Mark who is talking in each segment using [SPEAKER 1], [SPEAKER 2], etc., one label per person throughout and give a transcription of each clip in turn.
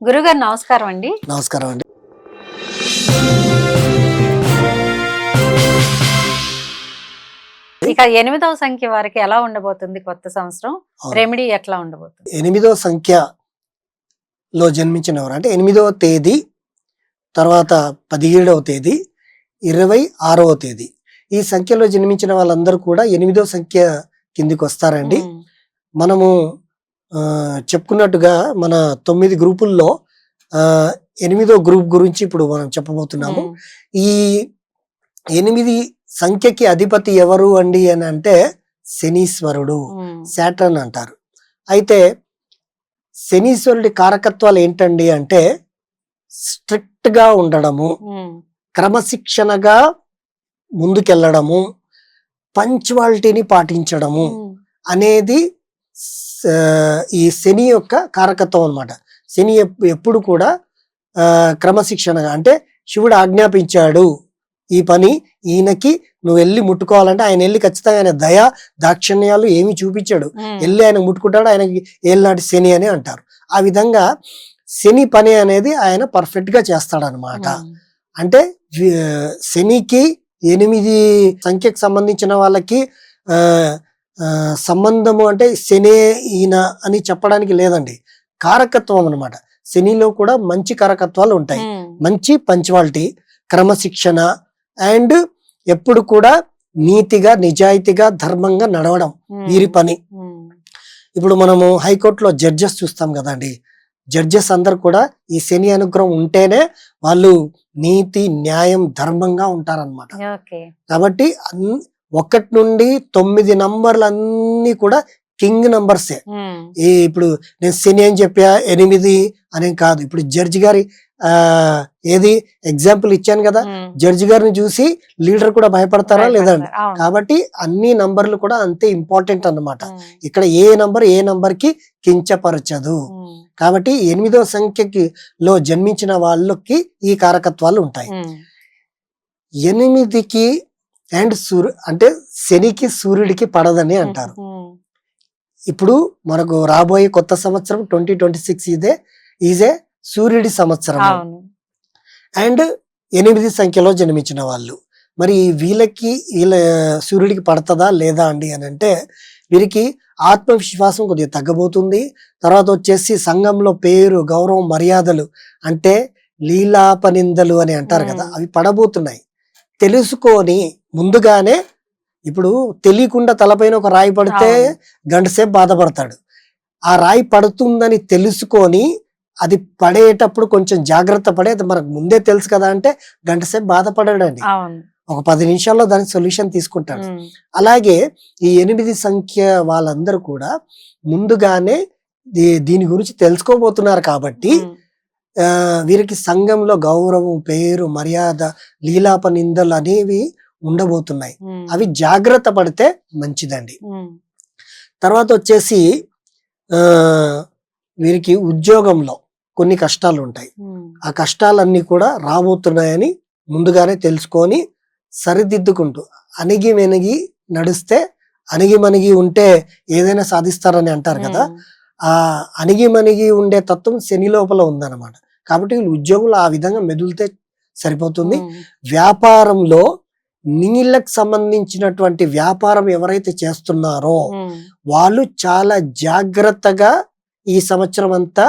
[SPEAKER 1] గురుగారు నమస్కారం అండి.
[SPEAKER 2] నమస్కారం అండి.
[SPEAKER 1] ఇక 8వ సంఖ్య వారికి ఎలా ఉండబోతుంది కొత్త సంవత్సరం? రెమెడీ ఎట్లా ఉండబోతుంది?
[SPEAKER 2] 8వ సంఖ్యలో జన్మించిన వారు అంటే 8వ తేదీ, తర్వాత 17వ తేదీ, 26వ తేదీ ఈ సంఖ్యలో జన్మించిన వాళ్ళందరూ కూడా 8వ సంఖ్య కిందికి వస్తారండి. మనము చెప్పుకున్నట్టుగా మన 9 గ్రూపుల్లో 8వ గ్రూప్ గురించి ఇప్పుడు మనం చెప్పబోతున్నాము. ఈ 8 సంఖ్యకి అధిపతి ఎవరు అండి అని అంటే శనీశ్వరుడు, శాటర్న్ అంటారు. అయితే శనీశ్వరుడి కారకత్వాలు ఏంటండి అంటే స్ట్రిక్ట్ గా ఉండడము, క్రమశిక్షణగా ముందుకెళ్ళడము, పంక్చువాలిటీని పాటించడము అనేది ఈ శని యొక్క కారకత్వం అన్నమాట. శని ఎప్పుడు కూడా క్రమశిక్షణగా అంటే శివుడు ఆజ్ఞాపించాడు ఈ పని ఈయనకి నువ్వు వెళ్ళి ముట్టుకోవాలంటే ఆయన వెళ్ళి ఖచ్చితంగా ఆయన దయ దాక్షిణ్యాలు ఏమి చూపించాడు, వెళ్ళి ఆయన ముట్టుకుంటాడు. ఆయనకి ఏళ్ళనాటి శని అని అంటారు. ఆ విధంగా శని పని అనేది ఆయన పర్ఫెక్ట్ గా చేస్తాడనమాట. అంటే శనికి 8 సంఖ్యకు సంబంధించిన వాళ్ళకి సంబంధము అంటే శనే ఈయన అని చెప్పడానికి లేదండి, కారకత్వం అనమాట. శనిలో కూడా మంచి కారకత్వాలు ఉంటాయి. మంచి పంక్చువాలిటీ, క్రమశిక్షణ అండ్ ఎప్పుడు కూడా నీతిగా నిజాయితీగా ధర్మంగా నడవడం వీరి పని. ఇప్పుడు మనము హైకోర్టులో జడ్జెస్ చూస్తాం కదండి, జడ్జెస్ అందరు కూడా ఈ శని అనుగ్రహం ఉంటేనే వాళ్ళు నీతి న్యాయం ధర్మంగా ఉంటారన్నమాట. కాబట్టి 1 నుండి 9 నంబర్లు అన్ని కూడా కింగ్ నంబర్సే. ఇప్పుడు నేను శని అని చెప్పా 8 అని కాదు. ఇప్పుడు జడ్జి గారి ఏది ఎగ్జాంపుల్ ఇచ్చాను కదా, జడ్జి గారిని చూసి లీడర్ కూడా భయపడతారా లేదండి. కాబట్టి అన్ని నంబర్లు కూడా అంతే ఇంపార్టెంట్ అన్నమాట. ఇక్కడ ఏ నంబర్ కి కించపరచదు. కాబట్టి 8వ సంఖ్యకి లో జన్మించిన వాళ్ళకి ఈ కారకత్వాలు ఉంటాయి. 8కి అండ్ అంటే శనికి సూర్యుడికి పడదని అంటారు. ఇప్పుడు మనకు రాబోయే కొత్త సంవత్సరం 2026 ఈజే సూర్యుడి సంవత్సరం. అండ్ 8 సంఖ్యలో జన్మించిన వాళ్ళు మరి వీళ్ళ సూర్యుడికి పడుతుందా లేదా అండి అని అంటే వీరికి ఆత్మవిశ్వాసం కొద్దిగా తగ్గబోతుంది. తర్వాత వచ్చేసి సంఘంలో పేరు గౌరవం మర్యాదలు అంటే లీలాపనిందలు అని అంటారు కదా, అవి పడబోతున్నాయి. తెలుసుకొని ముందుగానే, ఇప్పుడు తెలియకుండా తలపైన ఒక రాయి పడితే గంటసేపు బాధపడతాడు. ఆ రాయి పడుతుందని తెలుసుకొని అది పడేటప్పుడు కొంచెం జాగ్రత్త పడే, అది మనకు ముందే తెలుసు కదా అంటే గంటసేపు బాధపడాడండి. ఒక 10 నిమిషాల్లో దానికి సొల్యూషన్ తీసుకుంటాడు. అలాగే ఈ 8 సంఖ్య వాళ్ళందరూ కూడా ముందుగానే దీని గురించి తెలుసుకోబోతున్నారు. కాబట్టి వీరికి సంఘంలో గౌరవం పేరు మర్యాద లీలాపనిందలు అనేవి ఉండబోతున్నాయి. అవి జాగ్రత్త పడితే మంచిదండి. తర్వాత వచ్చేసి వీరికి ఉద్యోగంలో కొన్ని కష్టాలు ఉంటాయి. ఆ కష్టాలన్నీ కూడా రాబోతున్నాయని ముందుగానే తెలుసుకొని సరిదిద్దుకుంటూ అణిగి మెనిగి నడిస్తే, అణిగి మనిగి ఉంటే ఏదైనా సాధిస్తారని అంటారు కదా, ఆ అణిగి మనిగి ఉండే తత్వం శని లోపల ఉందన్నమాట. కాబట్టి వీళ్ళు ఉద్యోగులు ఆ విధంగా మెదులితే సరిపోతుంది. వ్యాపారంలో నీళ్ళకు సంబంధించినటువంటి వ్యాపారం ఎవరైతే చేస్తున్నారో వాళ్ళు చాలా జాగ్రత్తగా ఈ సంవత్సరం అంతా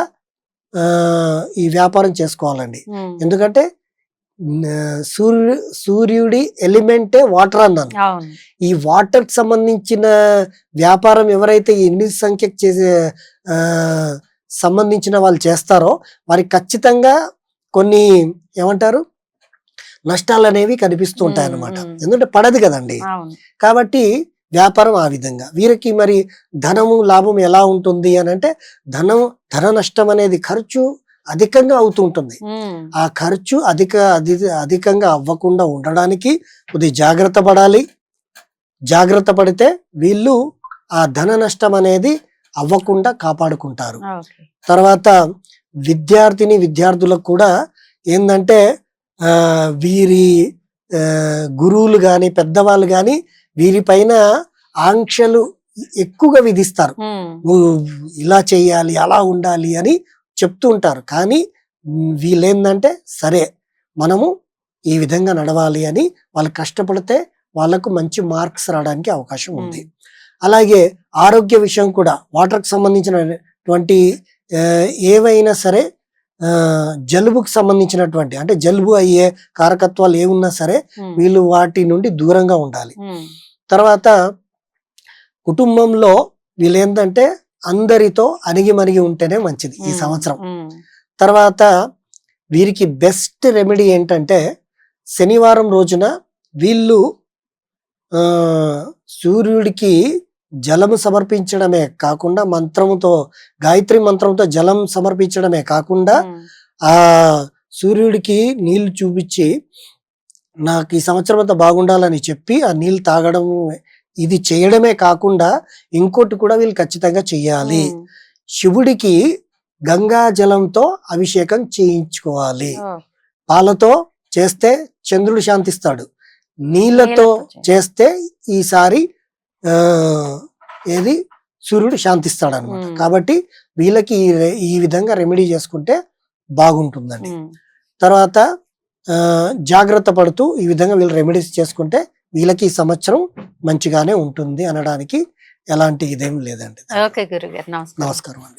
[SPEAKER 2] ఈ వ్యాపారం చేసుకోవాలండి. ఎందుకంటే సూర్యుడి ఎలిమెంటే వాటర్ అన్నాను. ఈ వాటర్ కి సంబంధించిన వ్యాపారం ఎవరైతే 8 సంఖ్యకు చేసే సంబంధించిన వాళ్ళు చేస్తారో వారికి ఖచ్చితంగా కొన్ని ఏమంటారు నష్టాలు అనేవి కనిపిస్తూ ఉంటాయి అన్నమాట. ఎందుకంటే పడదు కదండి. కాబట్టి వ్యాపారం ఆ విధంగా వీరికి మరి ధనము లాభం ఎలా ఉంటుంది అని అంటే ధన నష్టం అనేది ఖర్చు అధికంగా అవుతూ ఉంటుంది. ఆ ఖర్చు అధికంగా అవ్వకుండా ఉండడానికి కొద్దిగా జాగ్రత్త పడాలి. జాగ్రత్త పడితే వీళ్ళు ఆ ధన నష్టం అనేది అవ్వకుండా కాపాడుకుంటారు. తర్వాత విద్యార్థులకు కూడా ఏంటంటే వీరి గురువులు గాని పెద్దవాళ్ళు గాని వీరిపైన ఆంక్షలు ఎక్కువగా విధిస్తారు. నువ్వు ఇలా చేయాలి అలా ఉండాలి అని చెప్తూ ఉంటారు. కానీ వీళ్ళేందంటే సరే మనము ఈ విధంగా నడవాలి అని వాళ్ళు కష్టపడితే వాళ్ళకు మంచి మార్క్స్ రావడానికి అవకాశం ఉంది. అలాగే ఆరోగ్య విషయం కూడా వాటర్కి సంబంధించినటువంటి ఏవైనా సరే జలుబుకు సంబంధించినటువంటి అంటే జలుబు అయ్యే కారకత్వాలు ఏమున్నా సరే వీళ్ళు వాటి నుండి దూరంగా ఉండాలి. తర్వాత కుటుంబంలో వీళ్ళు ఏంటంటే అందరితో అణిగిమణిగి ఉంటేనే మంచిది ఈ సంవత్సరం. తర్వాత వీరికి బెస్ట్ రెమెడీ ఏంటంటే శనివారం రోజున వీళ్ళు సూర్యుడికి జలము సమర్పించడమే కాకుండా మంత్రముతో గాయత్రి మంత్రంతో జలం సమర్పించడమే కాకుండా ఆ సూర్యుడికి నీళ్లు చూపించి నాకు ఈ సంవత్సరం అంతా బాగుండాలని చెప్పి ఆ నీళ్ళు తాగడం ఇది చేయడమే కాకుండా ఇంకోటి కూడా వీళ్ళు ఖచ్చితంగా చెయ్యాలి. శివుడికి గంగా జలంతో అభిషేకం చేయించుకోవాలి. పాలతో చేస్తే చంద్రుడు శాంతిస్తాడు, నీళ్లతో చేస్తే ఈసారి ఏది సూర్యుడు శాంతిస్తాడు అనమాట. కాబట్టి వీళ్ళకి ఈ విధంగా రెమెడీ చేసుకుంటే బాగుంటుందండి. తర్వాత జాగ్రత్త పడుతూ ఈ విధంగా వీళ్ళు రెమెడీస్ చేసుకుంటే వీళ్ళకి ఈ సంవత్సరం మంచిగానే ఉంటుంది అనడానికి ఎలాంటి ఇదేం లేదండి.
[SPEAKER 1] ఓకే గురుగారు, నమస్కారం.
[SPEAKER 2] నమస్కారం అండి.